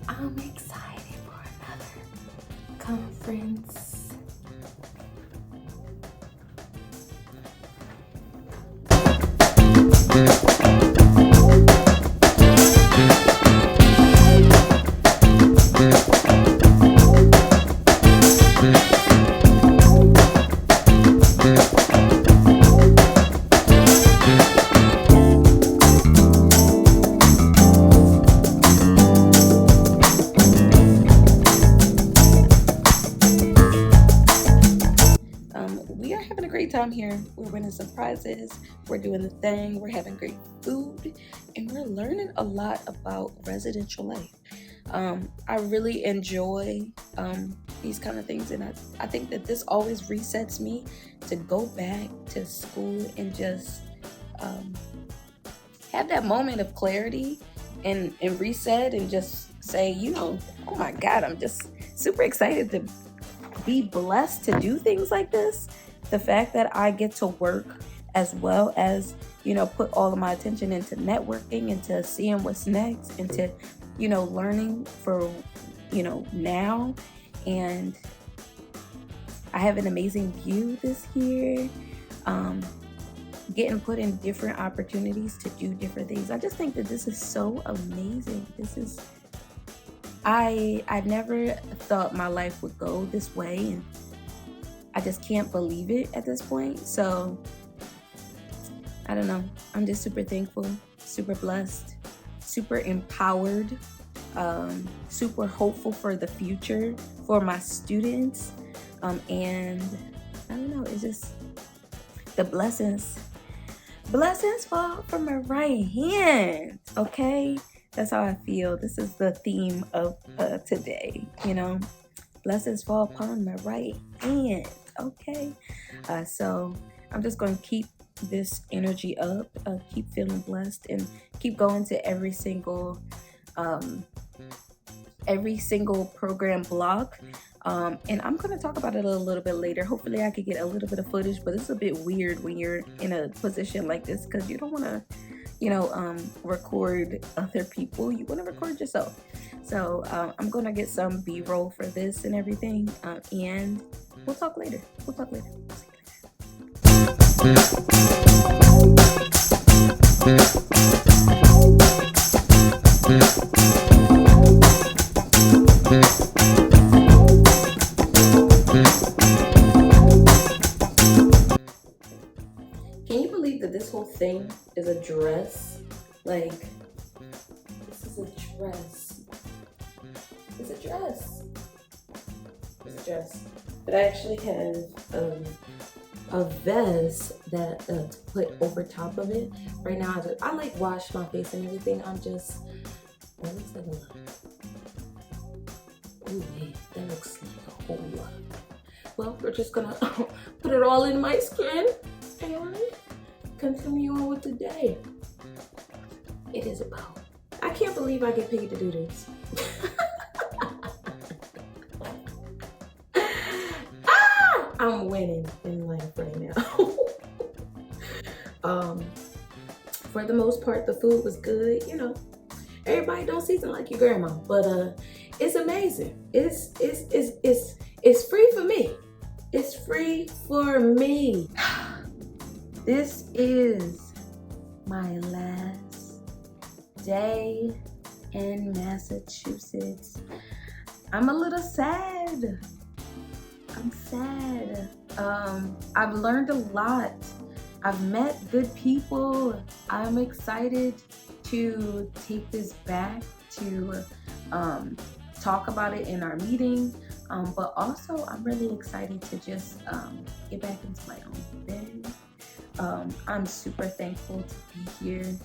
I'm excited for another conference. We are having a great time here. We're winning some prizes, we're doing the thing, we're having great food, and we're learning a lot about residential life. I really enjoy these kind of things, and I think that this always resets me to go back to school and just have that moment of clarity and reset and just say, you know, oh my God, I'm just super excited to be blessed to do things like this. The fact that I get to work as well as, you know, put all of my attention into networking, into seeing what's next, into, you know, learning for, you know, now. And I have an amazing view this year. Getting put in different opportunities to do different things. I just think that this is so amazing. This is, I never thought my life would go this way, and I just can't believe it at this point. So I don't know. I'm just super thankful, super blessed, super empowered, super hopeful for the future for my students. And I don't know, it's just the blessings fall from my right hand. Okay, that's how I feel. This is the theme of today, you know, blessings fall upon my right hand. Okay, so I'm just going to keep this energy up, keep feeling blessed, and keep going to every single program block. And I'm going to talk about it a little bit later. Hopefully I could get a little bit of footage, but it's a bit weird when you're in a position like this because you don't want to, you know, record other people. You want to record yourself. So I'm going to get some B-roll for this and everything. And we'll talk later. Can you believe that this whole thing is a dress? Like, this is a dress. It's a dress. It's a dress. But I actually have a vest that to put over top of it. Right now, I like wash my face and everything. I'm just, that looks like a lot. Ooh, man, that looks like a whole lot. Well, we're just gonna put it all in my skin and continue on with the day. It is about, I can't believe I get paid to do this. I'm winning in life right now. For the most part, the food was good. You know, everybody don't season like your grandma, but it's amazing. It's free for me. It's free for me. This is my last day in Massachusetts. I'm a little sad. I'm sad. I've learned a lot. I've met good people. I'm excited to take this back to talk about it in our meeting. But also, I'm really excited to just get back into my own bed. I'm super thankful to be here.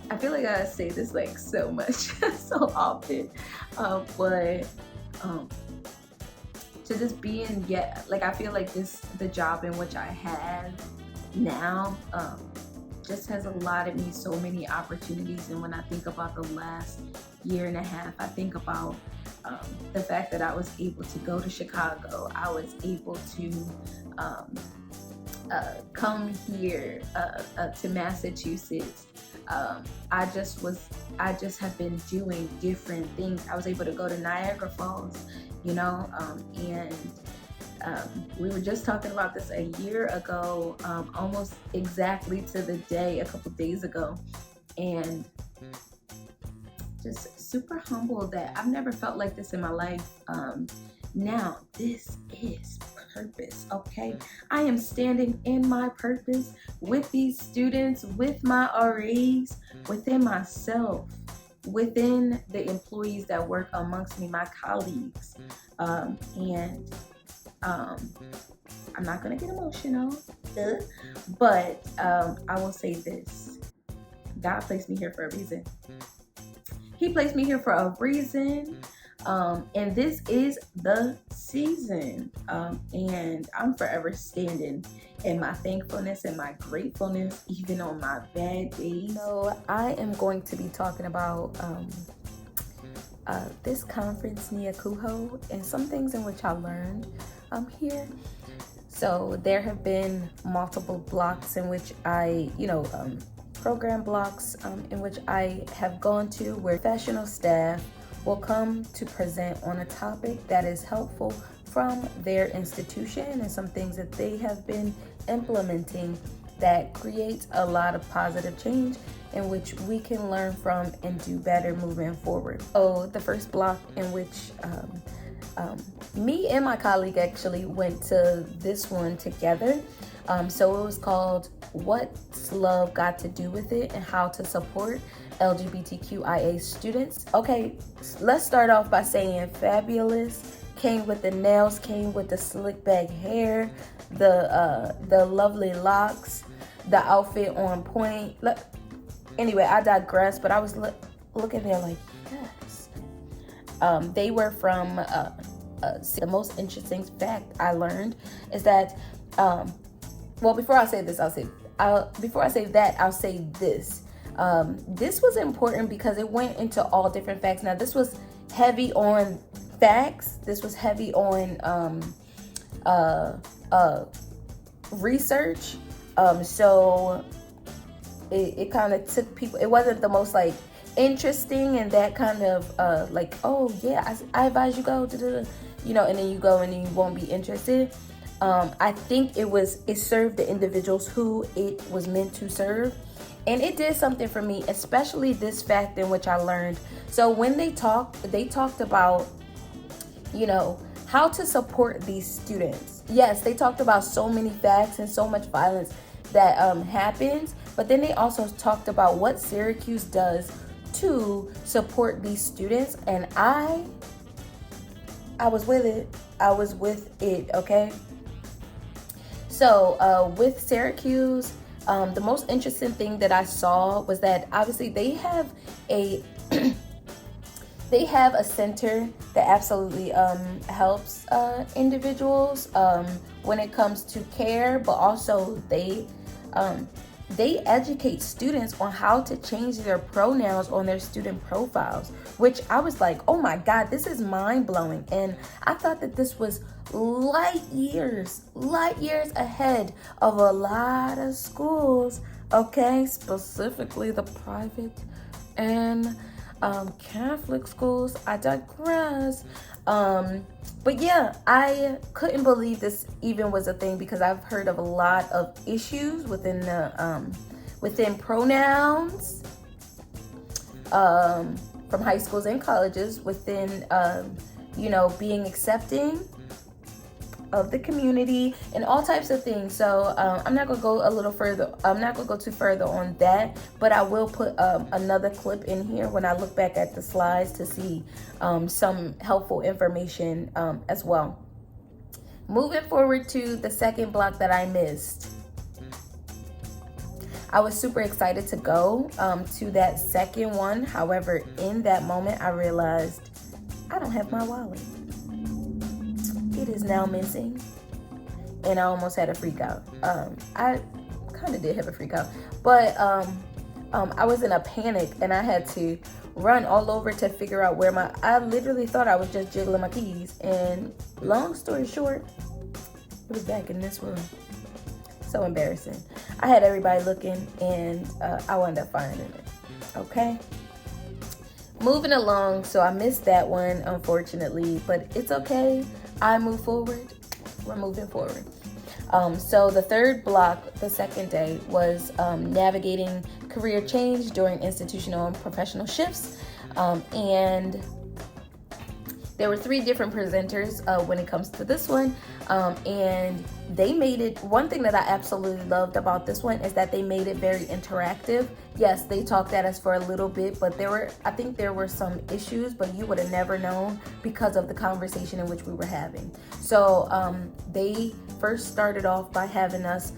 I feel like I say this like so much, so often, but to just be in, like, I feel like the job in which I have now just has allotted me so many opportunities. And when I think about the last year and a half, I think about the fact that I was able to go to Chicago. I was able to come here to Massachusetts. I just have been doing different things. I was able to go to Niagara Falls, you know, and we were just talking about this a year ago, almost exactly to the day, a couple days ago, and just super humble that I've never felt like this in my life. Now, this is purpose, okay? I am standing in my purpose with these students, with my RAs, within myself, within the employees that work amongst me, my colleagues. I'm not gonna get emotional, but I will say this. God placed me here for a reason. He placed me here for a reason. And this is the season. And I'm forever standing in my thankfulness and my gratefulness, even on my bad days. So I am going to be talking about this conference, NEACUHO, and some things in which I learned here. So there have been multiple blocks in which I, program blocks in which I have gone to where professional staff will come to present on a topic that is helpful from their institution and some things that they have been implementing that creates a lot of positive change in which we can learn from and do better moving forward. So the first block in which me and my colleague actually went to this one together. So it was called What's Love Got to Do with It and How to Support LGBTQIA Students. Okay, let's start off by saying fabulous. Came with the nails, came with the slick back hair, the lovely locks, the outfit on point. Anyway, I digress, but I was looking there like, yes. They were from, the most interesting fact I learned is that, before I say this, I'll say this. This was important because it went into all different facts. Now, this was heavy on facts. This was heavy on research. So it kind of took people. It wasn't the most like interesting and that kind of like, oh yeah, I advise you go to and then you go and then you won't be interested. I think it served the individuals who it was meant to serve. And it did something for me, especially this fact in which I learned. So when they talked about, how to support these students. Yes, they talked about so many facts and so much violence that happens. But then they also talked about what Syracuse does to support these students. And I was with it. Okay? So with Syracuse, the most interesting thing that I saw was that obviously they have a center that absolutely helps individuals when it comes to care, but also they educate students on how to change their pronouns on their student profiles, which I was like, oh my God, this is mind-blowing. And I thought that this was light years ahead of a lot of schools, okay, specifically the private and Catholic schools. I digress. But yeah, I couldn't believe this even was a thing because I've heard of a lot of issues within the within pronouns from high schools and colleges within being accepting of the community and all types of things. So I'm not gonna go a little further. I'm not gonna go too further on that, but I will put another clip in here when I look back at the slides to see some helpful information as well. Moving forward to the second block that I missed. I was super excited to go to that second one. However, in that moment, I realized I don't have my wallet. It is now missing, and I almost had a freak out. I kind of did have a freak out, but I was in a panic, and I had to run all over to figure out where I literally thought I was just jiggling my keys, and long story short, it was back in this room. So embarrassing. I had everybody looking, and I wound up finding it. Okay. Moving along, so I missed that one, unfortunately, but it's okay. I move forward. We're moving forward. So the third block, the second day, was navigating career change during institutional and professional shifts. And there were 3 different presenters when it comes to this one. And they made it, one thing that I absolutely loved about this one is that they made it very interactive. Yes, they talked at us for a little bit, but I think there were some issues, but you would have never known because of the conversation in which we were having. So they first started off by having us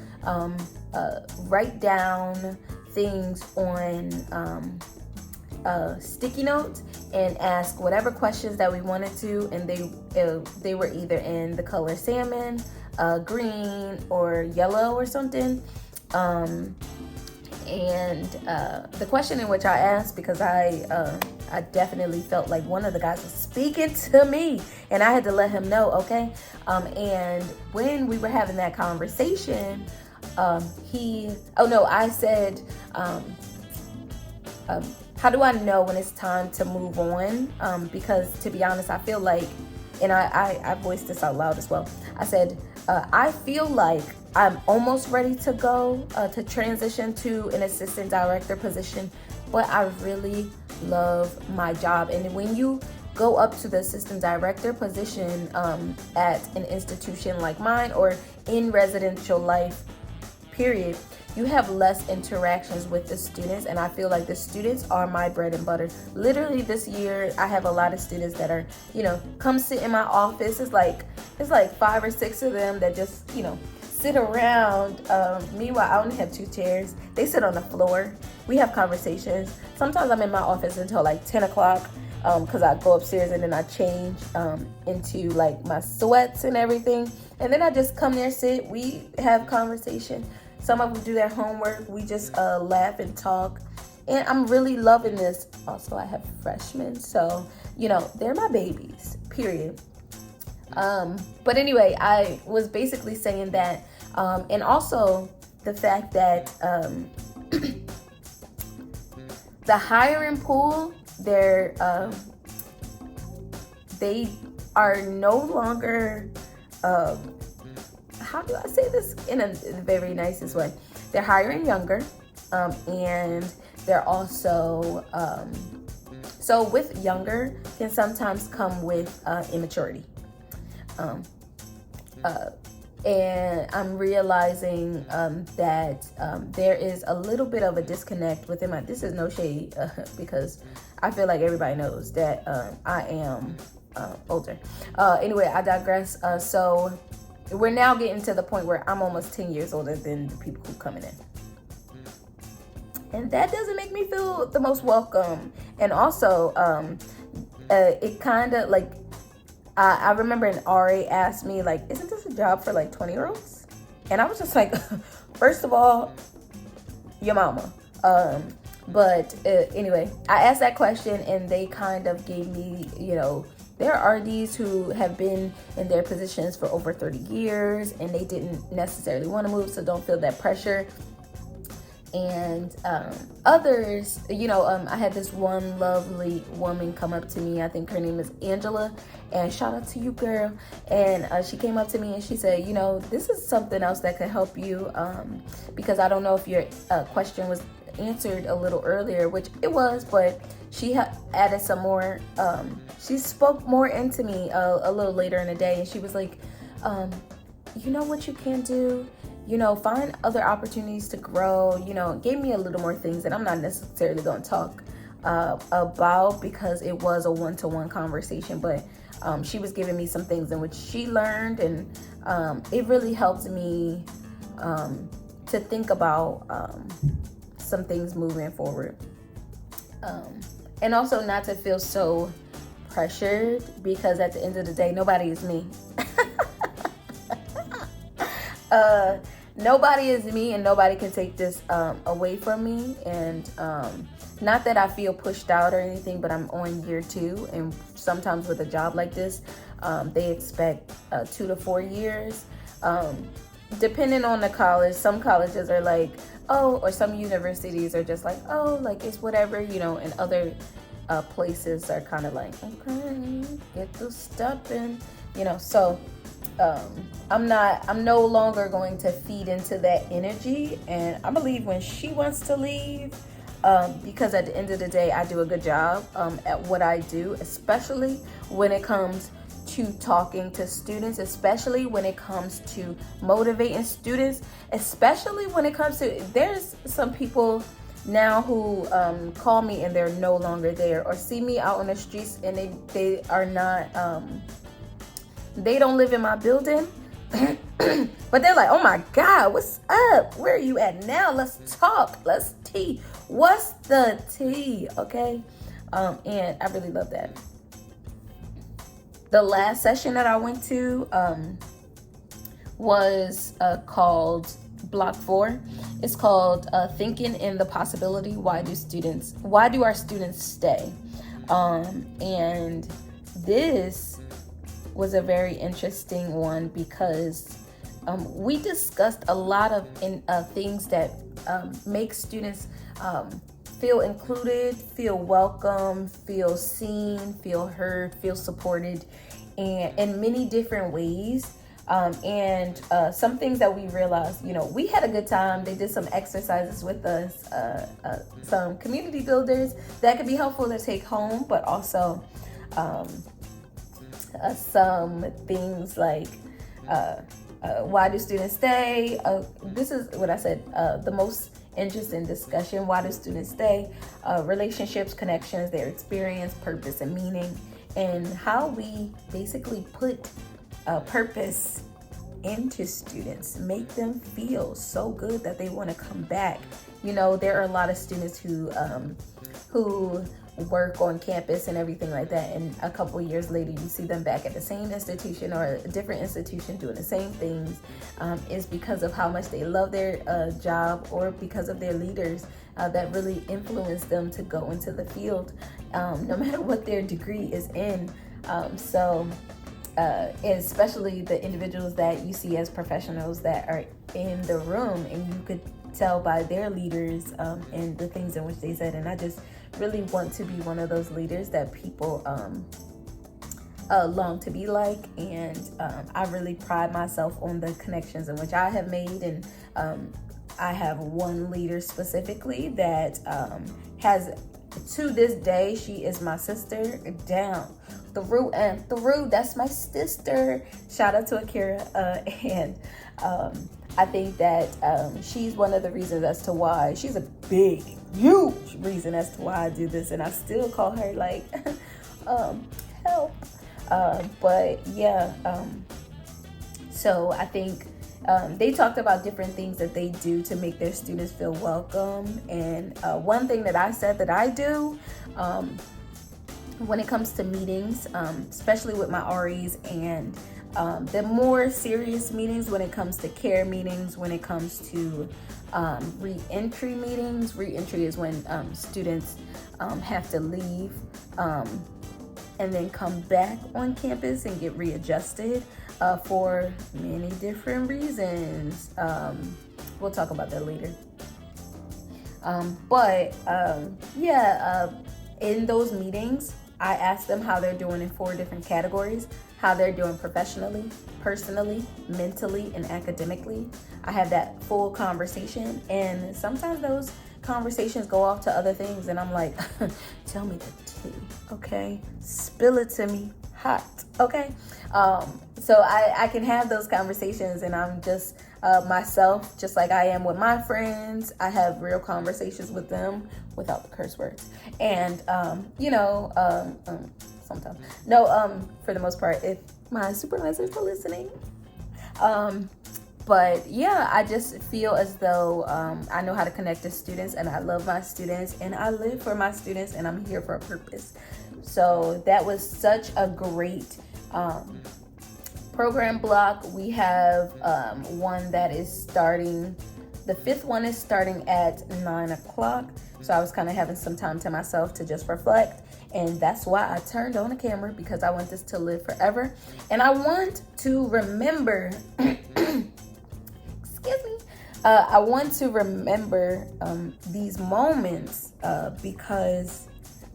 write down things on sticky notes and ask whatever questions that we wanted to, and they were either in the color salmon, green, or yellow or something. And the question in which I asked, because I definitely felt like one of the guys was speaking to me, and I had to let him know, okay? And when we were having that conversation, I said, how do I know when it's time to move on? Because to be honest, I feel like, and I voiced this out loud as well. I said, I feel like I'm almost ready to go to transition to an assistant director position, but I really love my job. And when you go up to the assistant director position at an institution like mine or in residential life, period, you have less interactions with the students, and I feel like the students are my bread and butter. Literally this year, I have a lot of students that are, come sit in my office. It's like 5 or 6 of them that just, sit around. Meanwhile, I only have 2 chairs. They sit on the floor. We have conversations. Sometimes I'm in my office until like 10 o'clock because I go upstairs and then I change into like my sweats and everything. And then I just come there, sit. We have conversation. Some of them do their homework. We just laugh and talk. And I'm really loving this. Also, I have freshmen. So, they're my babies, period. But anyway, I was basically saying that. And also the fact that the hiring pool, they are no longer... how do I say this in a very nicest way? They're hiring younger, and they're also, so with younger can sometimes come with immaturity. And I'm realizing that there is a little bit of a disconnect within this is no shade, because I feel like everybody knows that I am older. Anyway, I digress. So we're now getting to the point where I'm almost 10 years older than the people who coming in. And that doesn't make me feel the most welcome. And also, it kind of like, I remember an RA asked me, like, isn't this a job for like 20-year-olds? And I was just like, first of all, your mama. But anyway, I asked that question and they kind of gave me, there are RDs who have been in their positions for over 30 years and they didn't necessarily want to move, so don't feel that pressure. And others, I had this one lovely woman come up to me. I think her name is Angela, and shout out to you, girl. And she came up to me and she said, this is something else that could help you, because I don't know if your question was answered a little earlier, which it was, but she added some more, she spoke more into me a little later in the day, and she was like, you know what you can do? Find other opportunities to grow. Gave me a little more things that I'm not necessarily going to talk about, because it was a one-to-one conversation, but she was giving me some things in which she learned, and it really helped me to think about some things moving forward, and also not to feel so pressured, because at the end of the day, nobody is me. Nobody is me, and nobody can take this away from me. And not that I feel pushed out or anything, but I'm on year 2, and sometimes with a job like this, they expect 2 to 4 years, depending on the college. Some colleges are like, oh, or some universities are just like, oh, like it's whatever, and other places are kind of like, okay, get to stepping, so I'm no longer going to feed into that energy. And I believe when she wants to leave, because at the end of the day, I do a good job at what I do, especially when it comes to talking to students, especially when it comes to motivating students, especially when it comes to, there's some people now who call me and they're no longer there, or see me out on the streets and they are not, they don't live in my building, but they're like, oh my God, what's up? Where are you at now? Let's talk. Let's tea. What's the tea? Okay. And I really love that. The last session that I went to was called Block 4. It's called Thinking in the Possibility. Why do our students stay? And this was a very interesting one, because we discussed a lot of things that make students feel included, feel welcome, feel seen, feel heard, feel supported, and in many different ways. And some things that we realized, we had a good time. They did some exercises with us, some community builders that could be helpful to take home, but also some things like why do students stay? This is what I said, the most interesting discussion. Why do students stay? Relationships, connections, their experience, purpose, and meaning, and how we basically put purpose into students, make them feel so good that they want to come back. There are a lot of students who work on campus and everything like that, and a couple of years later you see them back at the same institution or a different institution doing the same things. Is because of how much they love their job, or because of their leaders that really influence them to go into the field, no matter what their degree is in. Especially the individuals that you see as professionals that are in the room, and you could tell by their leaders and the things in which they said. And I just really want to be one of those leaders that people long to be like. And I really pride myself on the connections in which I have made. And I have one leader specifically that has, to this day, she is my sister down through and through. That's my sister. Shout out to Akira. And I think that she's one of the reasons as to why, she's a big, huge reason as to why I do this. And I still call her like, help. But yeah, so I think they talked about different things that they do to make their students feel welcome. And one thing that I said that I do, when it comes to meetings, especially with my REs, and the more serious meetings, when it comes to care meetings, when it comes to re-entry meetings. Re-entry is when students have to leave and then come back on campus and get readjusted for many different reasons. We'll talk about that later. In those meetings, I asked them how they're doing in 4 different categories: how they're doing professionally, personally, mentally, and academically. I had that full conversation, and sometimes those conversations go off to other things, and I'm like, tell me the tea, okay? Spill it to me hot, okay? So I can have those conversations, and I'm just myself, just like I am with my friends. I have real conversations with them without the curse words. And, sometimes. No, for the most part, if my supervisors are listening. But yeah, I just feel as though I know how to connect to students, and I love my students, and I live for my students, and I'm here for a purpose. So that was such a great program block. We have one that is starting, the 5th one is starting at 9 o'clock. So I was kind of having some time to myself to just reflect. And that's why I turned on the camera, because I want this to live forever. And I want to remember, excuse me, I want to remember these moments because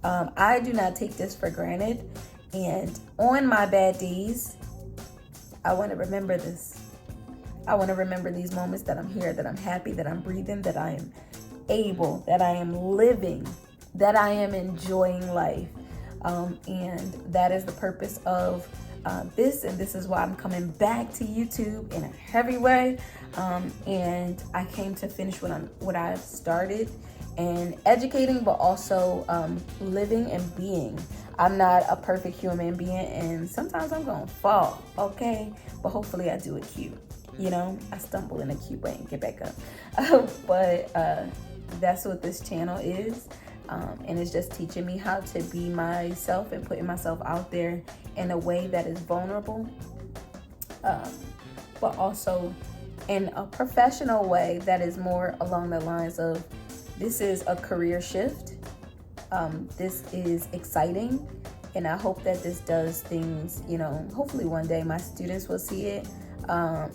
I do not take this for granted. And on my bad days, I want to remember this. I want to remember these moments that I'm here, that I'm happy, that I'm breathing, that I am able, that I am living, that I am enjoying life. And that is the purpose of this. And this is why I'm coming back to YouTube in a heavy way. And I came to finish what I started, and educating, but also living and being. I'm not a perfect human being, and sometimes I'm gonna fall, okay? But hopefully I do it cute. I stumble in a cute way and get back up. But that's what this channel is. And it's just teaching me how to be myself and putting myself out there in a way that is vulnerable, but also in a professional way that is more along the lines of, this is a career shift. This is exciting, and I hope that this does things, hopefully one day my students will see it,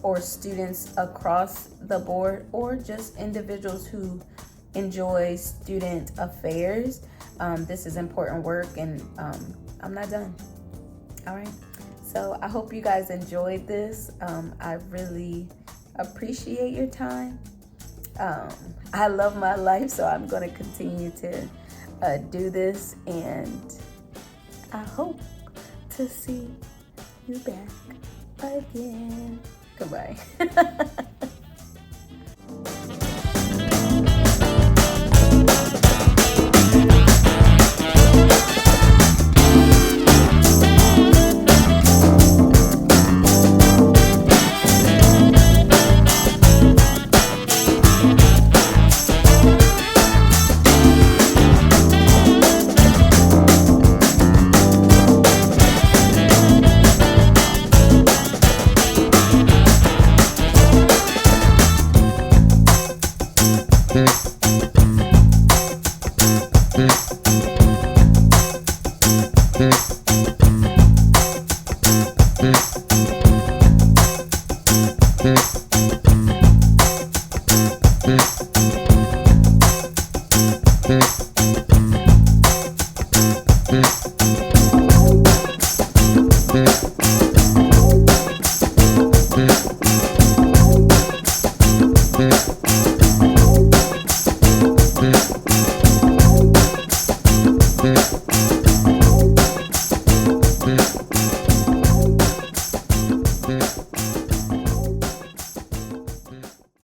or students across the board, or just individuals who enjoy student affairs. This is important work, and I'm not done. All right. So I hope you guys enjoyed this. I really appreciate your time. I love my life, so I'm going to continue to do this, and I hope to see you back again. Goodbye.